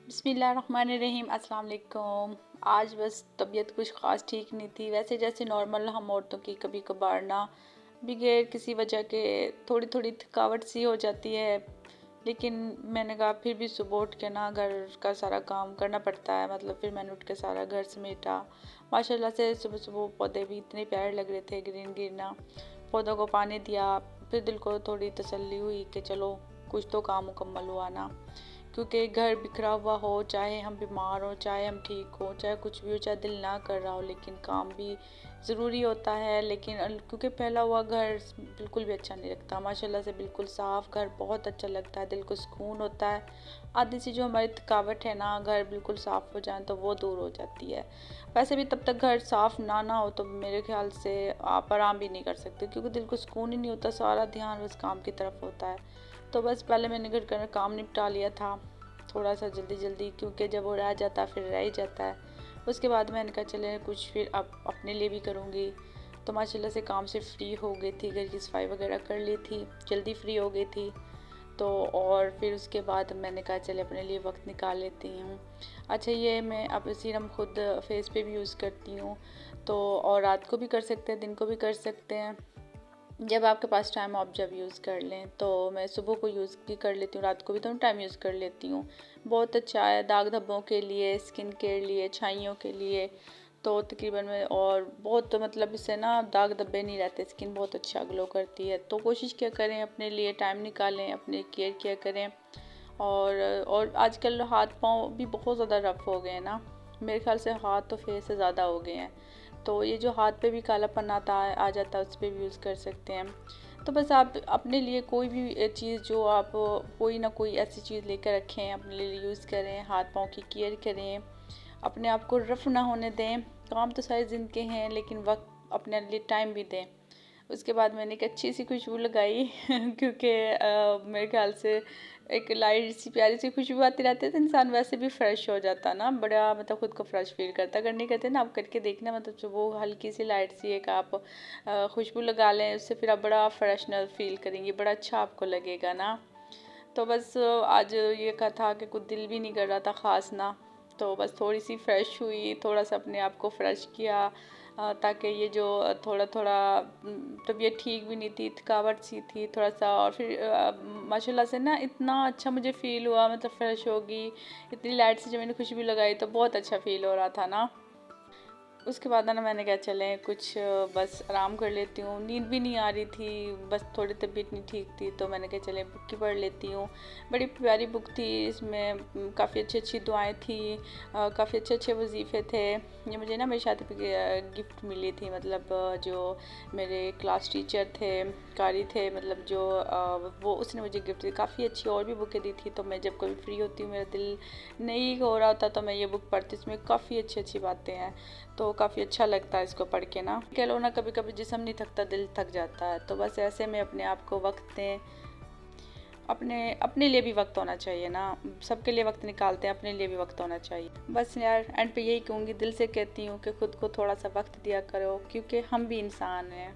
बिस्मिल्लाहिर्रहमानिर्रहीम। अस्सलाम वालेकुम। आज बस तबीयत कुछ ख़ास ठीक नहीं थी। वैसे जैसे नॉर्मल हम औरतों की कभी कभार ना बगैर किसी वजह के थोड़ी थोड़ी थकावट सी हो जाती है, लेकिन मैंने कहा फिर भी सुबह उठ के ना घर का सारा काम करना पड़ता है। मतलब फिर मैंने उठ के सारा घर समेटा। माशाल्लाह से सुबह सुबह पौधे भी इतने प्यारे लग रहे थे, ग्रीन ग्रीन ना। पौधों को पानी दिया, फिर दिल को थोड़ी तसल्ली हुई कि चलो कुछ तो काम मुकम्मल हुआ ना। क्योंकि घर बिखरा हुआ हो, चाहे हम बीमार हो, चाहे हम ठीक हो, चाहे कुछ भी हो, चाहे दिल ना कर रहा हो, लेकिन काम भी ज़रूरी होता है। लेकिन क्योंकि फैला हुआ घर बिल्कुल भी अच्छा नहीं लगता। माशाल्लाह से बिल्कुल साफ़ घर बहुत अच्छा लगता है, दिल को सुकून होता है। आधी सी जो हमारी थकावट है ना, घर बिल्कुल साफ़ हो जाए तो वो दूर हो जाती है। वैसे भी तब तक घर साफ़ ना हो तो मेरे ख्याल से आप आराम भी नहीं कर सकते, क्योंकि दिल को सुकून ही नहीं होता, सारा ध्यान बस काम की तरफ होता है। तो बस पहले मैंने घर का काम निपटा लिया था थोड़ा सा जल्दी जल्दी, क्योंकि जब वो रह जाता है फिर रह ही जाता है। उसके बाद मैंने कहा चले कुछ फिर अब अपने लिए भी करूँगी। तो माशाल्लाह से काम से फ्री हो गई थी, घर की सफाई वगैरह कर ली थी, जल्दी फ्री हो गई थी। तो और फिर उसके बाद मैंने कहा चले अपने लिए वक्त निकाल लेती हूँ। अच्छा, ये मैं अब सीरम खुद फेस पे भी यूज़ करती हूँ। तो और रात को भी कर सकते हैं, दिन को भी कर सकते हैं, जब आपके पास टाइम आप जब यूज़ कर लें। तो मैं सुबह को यूज़ भी कर लेती हूँ, रात को भी दोनों टाइम यूज़ कर लेती हूँ। बहुत अच्छा है दाग धब्बों के लिए, स्किन केयर लिए, छाइयों के लिए। तो तकरीबन में और बहुत मतलब इससे ना दाग धब्बे नहीं रहते, स्किन बहुत अच्छा ग्लो करती है। तो कोशिश क्या करें, अपने लिए टाइम निकालें, अपने केयर किया करें। और आजकल हाथ पाँव भी बहुत ज़्यादा रफ़ हो गए हैं ना, मेरे ख्याल से हाथ तो फेस से ज़्यादा हो गए हैं। तो ये जो हाथ पे भी कालापन आ जाता है, उस पर भी यूज़ कर सकते हैं। तो बस आप अपने लिए कोई भी चीज़ जो आप कोई ना कोई ऐसी चीज़ लेकर रखें, अपने लिए यूज़ करें, हाथ पाँव की केयर करें, अपने आप को रफ़ ना होने दें। काम तो सारे दिन के हैं, लेकिन वक्त अपने लिए टाइम भी दें। उसके बाद मैंने एक अच्छी सी खुशबू लगाई क्योंकि मेरे ख्याल से एक लाइट सी प्यारी सी खुशबू आती रहती है तो इंसान वैसे भी फ्रेश हो जाता ना, बड़ा मतलब खुद को फ्रेश फील करता। अगर नहीं करते ना, आप करके देखना, मतलब जो वो हल्की सी लाइट सी एक आप खुशबू लगा लें, उससे फिर आप बड़ा फ्रेशनर फील करेंगे, बड़ा अच्छा आपको लगेगा ना। तो बस आज ये कहा था कि कुछ दिल भी नहीं कर रहा था ख़ास ना, तो बस थोड़ी सी फ्रेश हुई, थोड़ा सा अपने आप को फ्रेश किया, ताकि ये जो थोड़ा थोड़ा तबीयत ठीक भी नहीं थी, थकावट सी थी थोड़ा सा। और फिर माशाल्लाह से ना इतना अच्छा मुझे फ़ील हुआ, मतलब फ्रेश होगी इतनी लाइट से जब मैंने खुशबू लगाई तो बहुत अच्छा फ़ील हो रहा था ना। उसके बाद ना मैंने कहा चलें कुछ बस आराम कर लेती हूँ, नींद भी नहीं आ रही थी, बस थोड़ी तबीयत नहीं ठीक थी। तो मैंने कहा चलें बुक ही पढ़ लेती हूँ। बड़ी प्यारी बुक थी, इसमें काफ़ी अच्छी अच्छी दुआएं थी, काफ़ी अच्छे अच्छे वजीफ़े थे। ये मुझे ना मेरी शादी पे गिफ्ट मिली थी, मतलब जो मेरे क्लास टीचर थे, कारी थे, मतलब जो वो उसने मुझे गिफ्ट दी। काफ़ी अच्छी और भी बुकें दी थी। तो मैं जब कभी फ्री होती हूँ, मेरा दिल नहीं हो रहा होता, तो मैं ये बुक पढ़ती हूँ। इसमें काफ़ी अच्छी अच्छी बातें हैं, तो काफ़ी अच्छा लगता है इसको पढ़ के ना। कह लो ना, कभी कभी जिस्म नहीं थकता, दिल थक जाता है। तो बस ऐसे में अपने आप को वक्त दें, अपने अपने लिए भी वक्त होना चाहिए ना। सबके लिए वक्त निकालते हैं, अपने लिए भी वक्त होना चाहिए। बस यार एंड पे यही कहूँगी, दिल से कहती हूँ कि खुद को थोड़ा सा वक्त दिया करो, क्योंकि हम भी इंसान हैं।